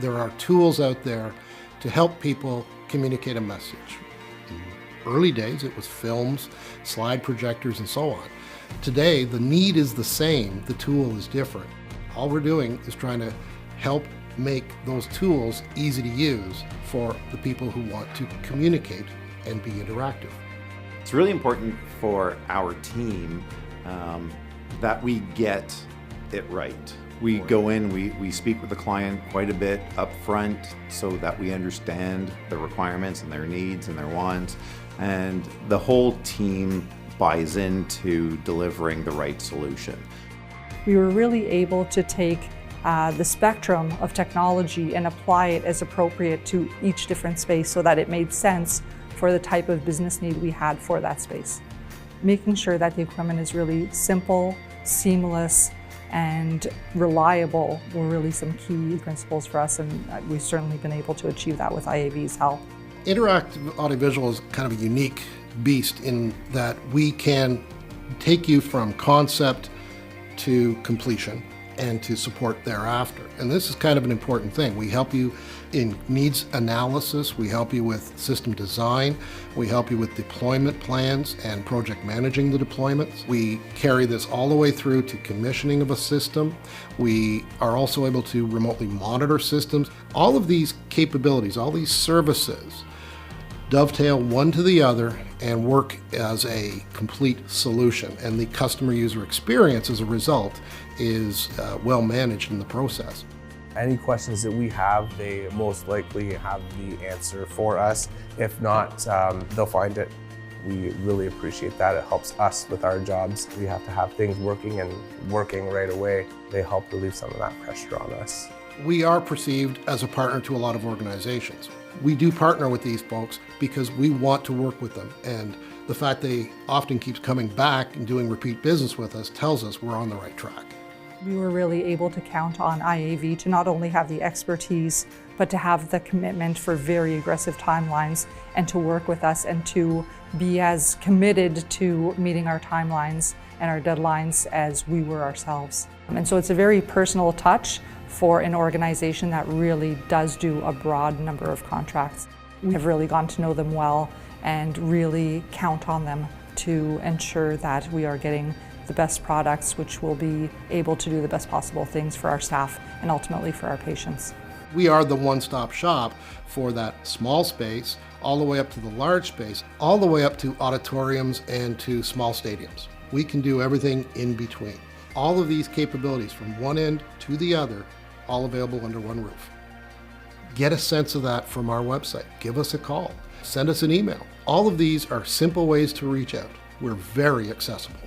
There are tools out there to help people communicate a message. In early days, it was films, slide projectors, and so on. Today, the need is the same, the tool is different. All we're doing is trying to help make those tools easy to use for the people who want to communicate and be interactive. It's really important for our team that we get it right. We go in, we speak with the client quite a bit up front so that we understand the requirements and their needs and their wants, and the whole team buys into delivering the right solution. We were really able to take the spectrum of technology and apply it as appropriate to each different space so that it made sense for the type of business need we had for that space. Making sure that the equipment is really simple, seamless, and reliable were really some key principles for us, and we've certainly been able to achieve that with IAV's help. Interactive audiovisual is kind of a unique beast in that we can take you from concept to completion and to support thereafter. And this is kind of an important thing. We help you in needs analysis, we help you with system design, we help you with deployment plans and project managing the deployments. We carry this all the way through to commissioning of a system. We are also able to remotely monitor systems. All of these capabilities, all these services dovetail one to the other and work as a complete solution. And the customer user experience as a result is well managed in the process. Any questions that we have, they most likely have the answer for us. If not, they'll find it. We really appreciate that. It helps us with our jobs. We have to have things working and working right away. They help relieve some of that pressure on us. We are perceived as a partner to a lot of organizations. We do partner with these folks because we want to work with them, and the fact they often keep coming back and doing repeat business with us tells us we're on the right track. We were really able to count on IAV to not only have the expertise, but to have the commitment for very aggressive timelines and to work with us and to be as committed to meeting our timelines and our deadlines as we were ourselves. And so it's a very personal touch for an organization that really does do a broad number of contracts. We have really gotten to know them well and really count on them to ensure that we are getting the best products, which will be able to do the best possible things for our staff and ultimately for our patients. We are the one-stop shop for that small space, all the way up to the large space, all the way up to auditoriums and to small stadiums. We can do everything in between. All of these capabilities from one end to the other, all available under one roof. Get a sense of that from our website. Give us a call. Send us an email. All of these are simple ways to reach out. We're very accessible.